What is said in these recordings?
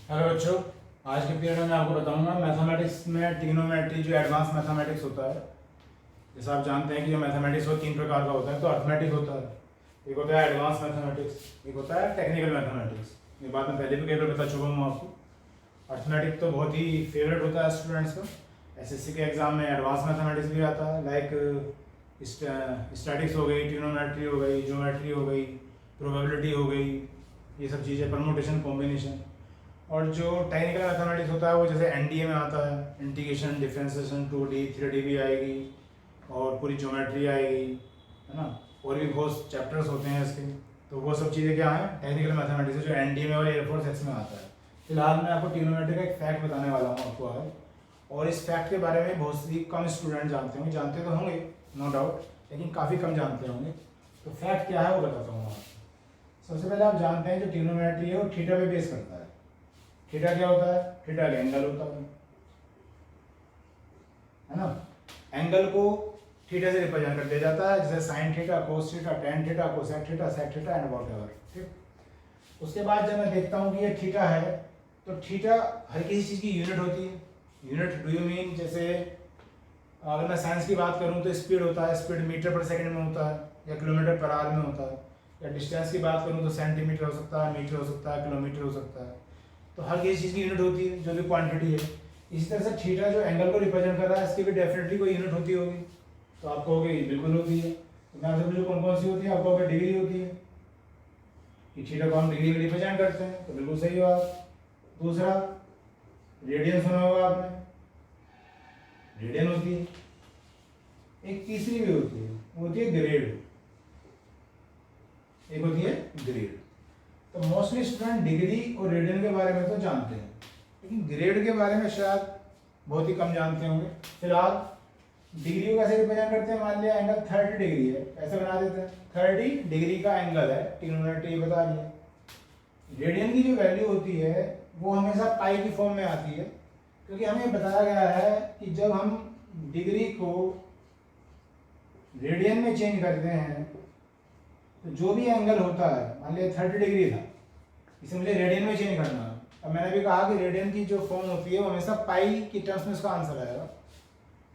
Hello बच्चों, आज के पीरियड में मैं आपको बताऊंगा मैथमेटिक्स में ट्रिग्नोमेट्री जो एडवांस मैथमेटिक्स होता है। जैसे आप जानते हैं कि जो मैथमेटिक्स वो तीन प्रकार का होता है। तो अर्थमेटिक होता है, एक होता है एडवांस मैथमेटिक्स, एक होता है टेक्निकल मैथमेटिक्स। ये बात मैं पहले भी कई बार बता चुका हूँ आपको। अर्थमेटिक तो बहुत ही फेवरेट होता है स्टूडेंट्स का। एसएससी के एग्जाम में एडवांस मैथमेटिक्स भी आता है, लाइक स्टैटिक्स हो गई, ट्रिग्नोमेट्री हो गई, ज्योमेट्री हो गई, प्रोबेबिलिटी हो गई, ये सब चीज़ें, परमुटेशन, कॉम्बिनेशन। और जो टेक्निकल मैथमेटिक्स होता है वो जैसे एनडीए में आता है, इंटीग्रेशन, डिफरेंशिएशन, 2D 3D भी आएगी और पूरी ज्योमेट्री आएगी, है ना। और भी बहुत चैप्टर्स होते हैं इसके। तो वो सब चीज़ें क्या हैं, टेक्निकल मैथमेटिक्स जो एनडीए में और एयरफोर्स एक्स में आता है। फिलहाल मैं आपको ट्रिग्नोमेट्री का एक फैक्ट बताने वाला हूँ आपको आज, और इस फैक्ट के बारे में बहुत सी कम स्टूडेंट जानते होंगे। जानते तो होंगे नो डाउट, लेकिन काफ़ी कम जानते होंगे। तो फैक्ट क्या है वो बताता हूँ आपको। सबसे पहले आप जानते हैं जो ट्रिग्नोमेट्री है वो थीटा पे बेस करता है। थीटा क्या होता है? थीटा का एंगल होता है ना। एंगल को थीटा से रिप्रेजेंट कर दिया जाता है, जैसे sine theta, cos theta, tan theta, cosec theta, sec theta and whatever. ठीक। उसके बाद जब मैं देखता हूँ कि ये थीटा है, तो थीटा हर किसी चीज़ की यूनिट होती है। यूनिट डू यू मीन, जैसे अगर मैं साइंस की बात करूँ तो स्पीड होता है, स्पीड मीटर पर सेकंड में होता है या किलोमीटर पर आवर में होता है। या डिस्टेंस की बात करूँ तो सेंटीमीटर हो सकता है, मीटर हो सकता है, किलोमीटर हो सकता है। तो हर किसी चीज़ की यूनिट होती है, जो भी क्वांटिटी है। इसी तरह से थीटा जो एंगल को रिप्रेजेंट कर रहा है, इसकी भी डेफिनेटली कोई यूनिट होती होगी। तो आप कहोगे बिल्कुल होती है। तो मैं आपसे पूछूं कौन कौन सी होती है, आप कहोगे डिग्री होती है कि थीटा को हम डिग्री में रिप्रेजेंट करते हैं, तो बिल्कुल सही हो आप। दूसरा, रेडियन सुना होगा आपने, रेडियन होती है। एक तीसरी भी होती है, वो होती है ग्रेड। एक होती है ग्रेड। तो मोस्टली स्टूडेंट डिग्री और रेडियन के बारे में तो जानते हैं, लेकिन ग्रेड के बारे में शायद बहुत ही कम जानते होंगे। फिलहाल डिग्री को कैसे रिप्रेजेंट करते हैं, मान लिया एंगल 30 डिग्री है, ऐसे बना देते हैं 30 डिग्री का एंगल है, ट्रिग्नोमेट्री बता रही है। रेडियन की जो वैल्यू होती है वो हमेशा पाई की फॉर्म में आती है, क्योंकि हमें बताया गया है कि जब हम डिग्री को रेडियन में चेंज करते हैं तो जो भी एंगल होता है, मान लिया 30 डिग्री था, इसे मुझे रेडियन में चेंज करना है। अब मैंने भी कहा कि रेडियन की जो फॉर्म होती है वो हमेशा पाई की टर्म्स में उसका आंसर आएगा।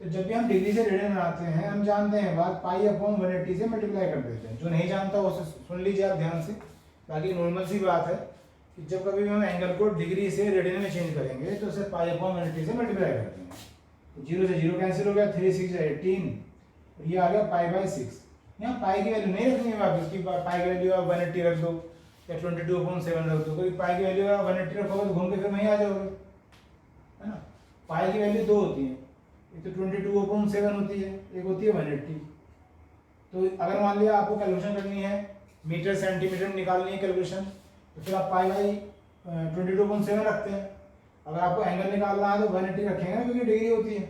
तो जब भी हम डिग्री से रेडियन बनाते हैं, हम जानते हैं बात पाई अपॉन 180 से मल्टीप्लाई कर देते हैं। जो नहीं जानता उसे सुन लीजिए आप ध्यान से। बाकी नॉर्मल सी बात है कि जब कभी भी हम एंगल को डिग्री से रेडियन में चेंज करेंगे तो उसे पाई अपॉन 180 से मल्टीप्लाई कर देंगे। तो 0 से 0 कैंसिल हो गया, 3 6 18, और ये आ गया पाई/6। यहाँ पाई की वैल्यू नहीं रखनी है वापस की, पाई की वैल्यू आप 180 रख दो या 22/7 रख दो। क्योंकि पाई की वैल्यू आप 180 रखोगे तो घूम के फिर वहीं आ जाओगे, है ना। पाई की वैल्यू दो होती है, एक तो 22/7 होती है, एक होती है 180। तो अगर मान लिया आपको कैलकुलेशन करनी है, मीटर सेंटीमीटर में निकालनी है कैलकुलेशन, तो फिर आप पाई/22/7 रखते हैं। अगर आपको एंगल निकालना है तो 180 रखेंगे ना, क्योंकि डिग्री होती है।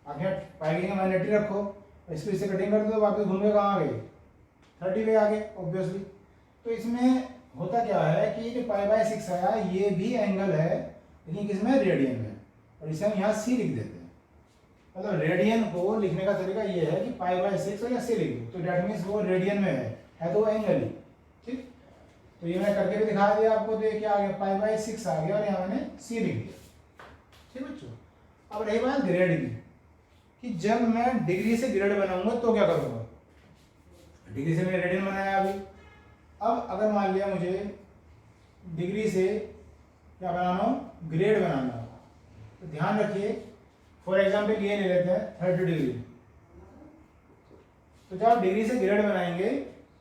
आगे पाई की 180 रखो, इसको इससे कटिंग कर दो, वापस घूम के कहाँ आ गए, 30 पे आ गए ऑब्वियसली। तो इसमें होता क्या है कि जो पाई/6 आया ये भी एंगल है, लेकिन किसमें, रेडियन में, और इसे हम यहाँ सी लिख देते हैं। मतलब रेडियन को लिखने का तरीका ये है कि पाई/6 और या सी लिख दो, तो डेट मीन्स वो रेडियन में है तो वो एंगल ही। ठीक। तो ये मैंने करके भी दिखा दिया आपको, तो ये क्या आ गया, पाई/6 आ गया और यहाँ मैंने सी लिख दिया। ठीक बच्चों। अब रही बात ग्रेड की, कि जब मैं डिग्री से ग्रेड बनाऊंगा तो क्या करूंगा। डिग्री से मैंने रेडियन बनाया अभी। अब अगर मान लिया मुझे डिग्री से क्या बनाना हो, ग्रेड बनाना हो, तो ध्यान रखिए, फॉर एग्जाम्पल ये ले लेते हैं 30 डिग्री। तो जब आप डिग्री से ग्रेड बनाएंगे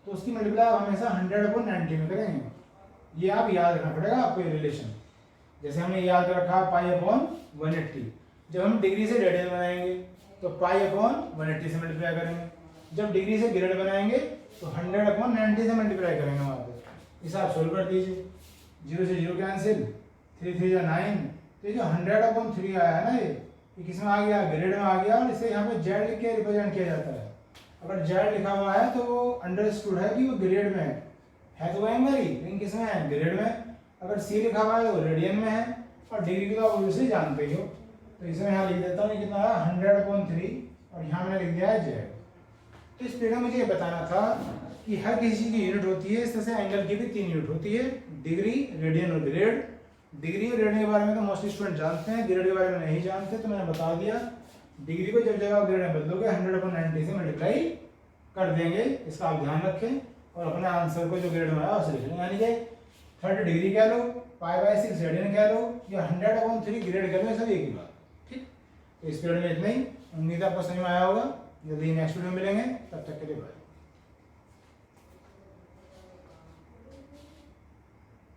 तो उसकी मल्टीप्लाई आप हमेशा 100/90 में करेंगे। ये आप याद रखना पड़ेगा आपको, ये रिलेशन। जैसे हमने याद रखा पाई/180, जब हम डिग्री से रेडियन बनाएंगे तो पाई/180 से मल्टीप्लाई करेंगे। जब डिग्री से ग्रेड बनाएंगे तो 100/90 से मल्टीप्लाई करेंगे वहाँ पे। इसे आप सोल्व कर दीजिए, 0 से 0 कैंसिल, 3 3 9। तो ये जो 100/3 आया है ना, ये किस में आ गया, ग्रेड में आ गया, और इसे यहाँ पे जेड लिख के रिप्रेजेंट किया जाता है। अगर जेड लिखा हुआ है तो वो अंडरस्टूड है कि वो ग्रेड में है तो वो एंगल ही, लेकिन किस में है, ग्रेड में। अगर सी लिखा हुआ है तो रेडियन में है, और डिग्री की तो आप ऑब्वियसली जानते ही हो। तो इसे मैं यहाँ लिख देता हूँ, कितना है 100/3, और यहाँ मैंने लिख दिया है जेड। तो इस पीरियड में मुझे ये बताना था कि हर किसी चीज़ की यूनिट होती है, इस तरह से एंगल की भी 3 यूनिट होती है, डिग्री, रेडियन और ग्रेड। डिग्री और रेडियन के बारे में तो मोस्टली स्टूडेंट जानते हैं, ग्रेड के बारे में नहीं जानते, तो मैंने बता दिया। डिग्री को जब जब आप ग्रेड में बदलोगे 100/90 से मल्टीप्लाई कर देंगे, इसका आप ध्यान रखें और अपने आंसर को जो ग्रेड में आया उसे लिख लें। यानी कि 30 डिग्री कह लो, π/6 रेडियन कह लो या 100/3 ग्रेड कह लो, सब एक ही बात। ठीक, तो इस पीरियड में इतना ही। उम्मीद है आपको समझ में आया होगा। जल्दी नेक्स्ट वीडियो में मिलेंगे, तब तक के लिए बाय।